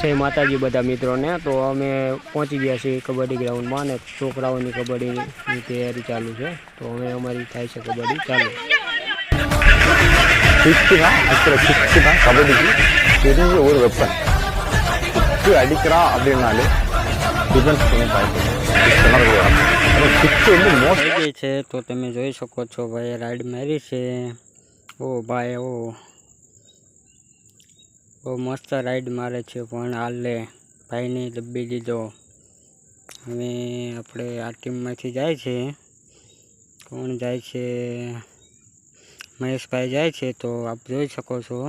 जय माताजी बधा मित्रों ने। तो अमे पहुंची गया छे कबड्डी ग्राउंड में ने छोकराओनी कबड्डी की तैयारी चालू है। तो हमें अमरी थाय छे कबड्डी चालू கபடிக்கு பெரிய ஒரு வெப்பன் சுற்றி அடிக்கிறா அப்படின்னாலே டிஃபென்ஸ் பண்ணி पाई छे। तो तमे जोई सको छो भाई राइड मारी छे। ओ भाई ओ मस्त राइड मारे छे पण हाले भाई ने दबी दीधो। हवे आपणे आ टीम मांथी जाय छे। कोण जाय छे? महेश भाई जाए छे। तो आप जोई सको छो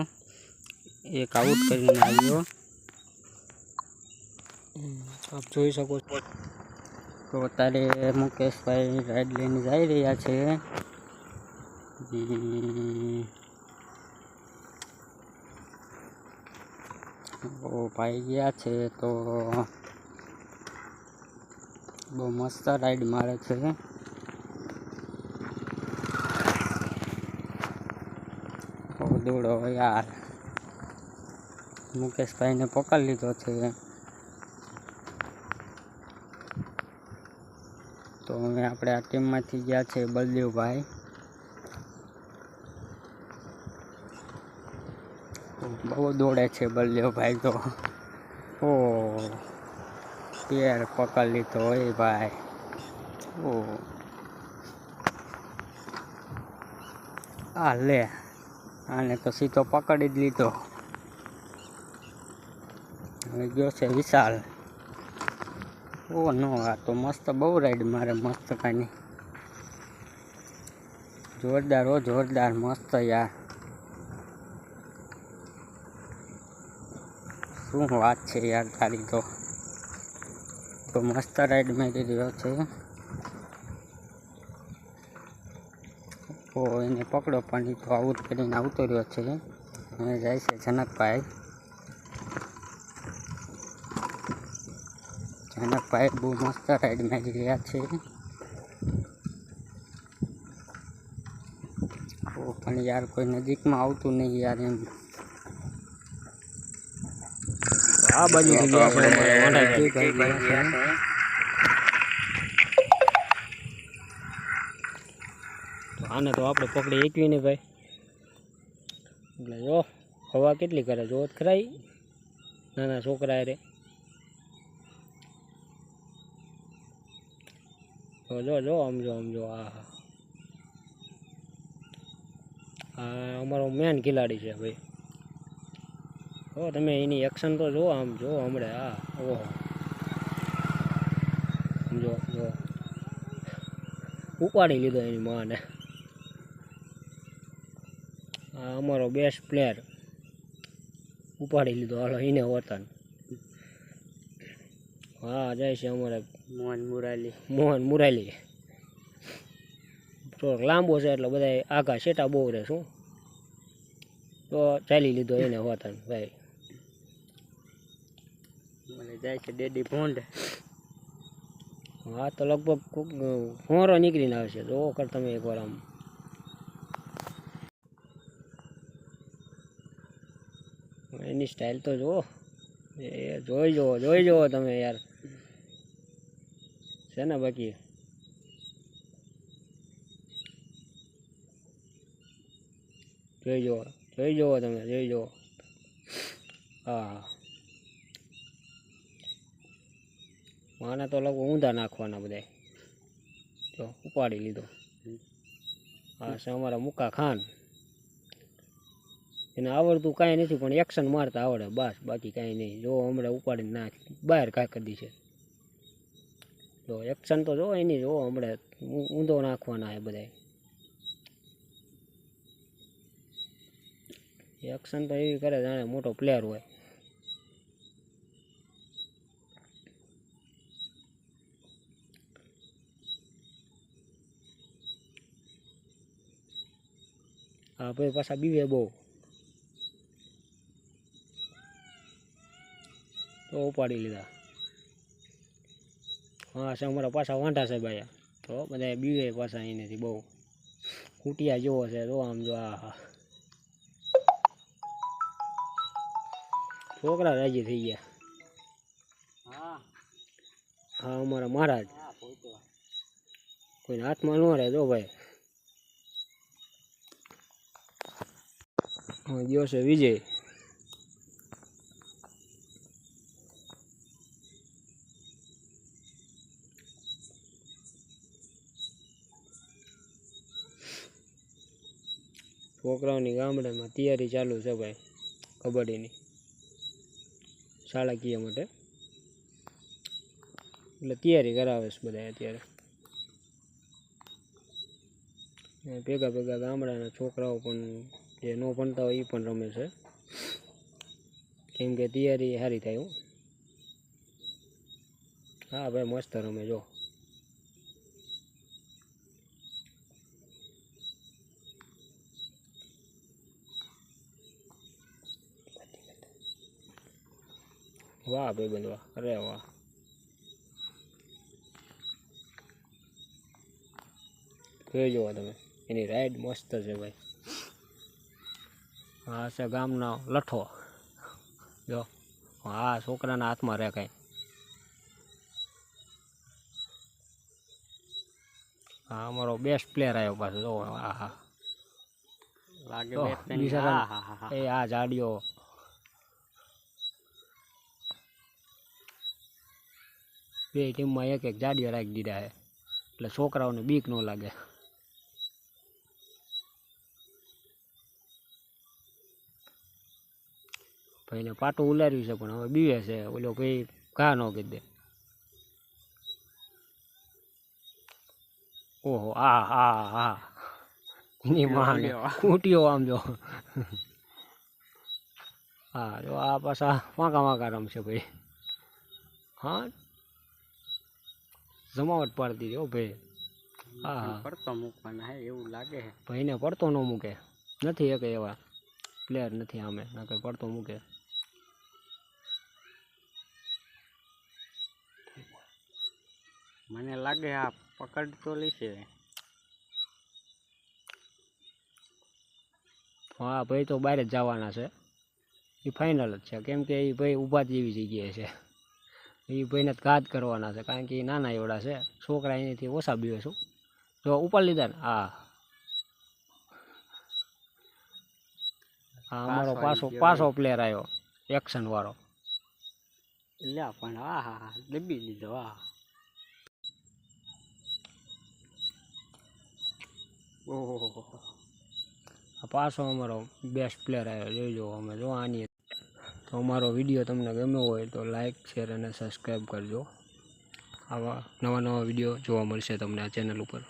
एक आउट करीने आव्यो। आप जोई सको छो। तो अत्यारे मुकेश भाई राइड लईने जाई रह्या छे। ओ भाई गया छे। तो बहु मस्त राइड मारे छे। दौड़ो यार मुकेश भाई ने पकड़ लीधो छे। तो हमें अपने आ टीम में गया छे बलदेव भाई। बहुत दौड़े छे बलदेव भाई। तो ओ पैर पकड़ लीधो ए भाई। ओ आ ले आने तो सीधो पकड़ी ज लीधो। गयो छे विशाल। ओ नो आ तो मस्त बहु राइड मारे मस्त कानी जोरदार हो जोरदार मस्त यार। शू बात छे यार तारी। तो मस्त राइड मारी रह्यो छे। ओ इने पकड़ो पण तो आउट करीने आवतो रह्यो छे। अने जाय छे जनक भाई। जनक भाई बहुत मस्त राइड मारी रह्या छे। ओ पण यार कोई नजीक में आवतुं नहीं यार। एम आ बाजू थी गया छे हमारे वांडा जी भाई गया छे। तो आने तो आपणे पकड़ी एकवी ने भाई। એટલે જો હવા કેટલી કરે જો ખરાઈ નાના છોકરા રે। જો જો જો આમ જો આ અમારો મેન ખિલાડી છે ભાઈ। તો તમે એની એક્શન તો જો આમ જો હમણે આ ઓહો જો જો ઉપાડી લીધો એની માને। અમારો बेस्ट प्लेयर उपाड़ी लीधो। हालो इने वतन। हाँ जाए छे अमरे मोहन मुराली। तो लांबो छे એટલે બધા આગા સેટા બહુ રહે શું। તો ચાલી લીધો એને વતન ભાઈ। મને જાય છે ડેડી ભોંડ। હા તો લગભગ હોરો નીકળીને આવશે। જો કર તમે એકવાર આમ એની સ્ટાઇલ તો જો એ જોઈ જો તમે यार છે ને બાકી જોઈ જો તમે જોઈ જો। હા માને તો લગભગ ઊંધા નાખવાના બધાય। તો ઉપાડી લીધો। હા છે અમારા મુકા ખાન। એને આવડતું કાંઈ નથી પણ એક્શન મારતા આવડે બસ બાકી કાંઈ નહીં। જો હમણાં ઉપાડીને નાખ બહાર કાઢી દીશે। તો એક્શન તો જો એની જો હમણાં ઊંધો નાખવાના એ બધાય। એક્શન તો એવી કરે જાણે મોટો પ્લેયર હોય। હા ભાઈ પાછા બીવે બહુ। तो उपाड़ी लीधा। हाँ से अमरा पासा वांढा साहेब आया। तो बधा बीवे पासा एनेथी बहु कूटिया जेवो छे। तो आम जो आ छोकरा राजी थई गया। હા અમારા મહારાજ કોઈને હાથમાં ન રહે જો ભાઈ. ગયો છે વિજય. છોકરાઓની ગામડામાં તૈયારી ચાલુ છે ભાઈ કબડ્ડીની શાળાકીય માટે, એટલે તૈયારી કરાવે છે બધા અત્યારે. ભેગા ભેગા ગામડાના છોકરાઓ પણ જે ન ભણતા હોય એ પણ રમે છે, કેમ કે તૈયારી સારી થાય. હા ભાઈ મસ્ત રમે જો. વાહ ભાઈ બંધ વાહ, અરે વાહ. જોઈ જુઓ તમે એની રાઈડ મસ્ત છે ભાઈ. હા છે ગામનો લઠ્ઠો જો. હા છોકરાના હાથમાં રહે કાંઈ. હા અમારો બેસ્ટ પ્લેયર આવ્યો પાછો જો. હા હા લાગે તો બિચારા એ આ જાડીઓ બે ટીમમાં એક એક જાડીઓ રાખી દીધા છે, એટલે છોકરાઓને બીક ન લાગે. ભાઈને પાટું ઉલાર્યું છે પણ હવે બીવે છે, ઓલો ભાઈ ઘા ન કરી દે. ઓહો આ હા હા ની માને ખૂટ્યો આમ જો. હા જો આ પાછા વાંકા વાંકા રમશે ભાઈ. હા જમાવટ પાડી દીધી હો ભાઈ. હા હા પડતો મૂકવાના હે એવું લાગે છે. ભાઈને પડતો ન મૂકે, નથી એક એવા પ્લેયર નથી આમે ના કંઈ પડતો મૂકે. મને લાગે આ પકડતો લેશે. હા ભાઈ તો બહાર જ જવાના છે, એ ફાઇનલ જ છે, કેમ કે એ ભાઈ ઊભા જેવી જગ્યાએ છે. એ ભાઈને ઘાત કરવાના છે, કારણ કે એ નાના એવડા છે, છોકરા એનાથી ઓછા બીવે છું. જો ઉપર લીધા ને હા હા અમારો પાછો પ્લેયર આવ્યો એક્શન વાળો. લે પણ હા હા હા દબી દીધો. હા ઓહો પાછો અમારો બેસ્ટ પ્લેયર આવ્યો જોઈ જો. અમે જો આની તો અમારો વિડીયો તમને ગમ્યો હોય તો લાઇક શેર અને સબસ્ક્રાઈબ કરજો. આવા નવા નવા વિડીયો જોવા મળશે તમને આ ચેનલ ઉપર.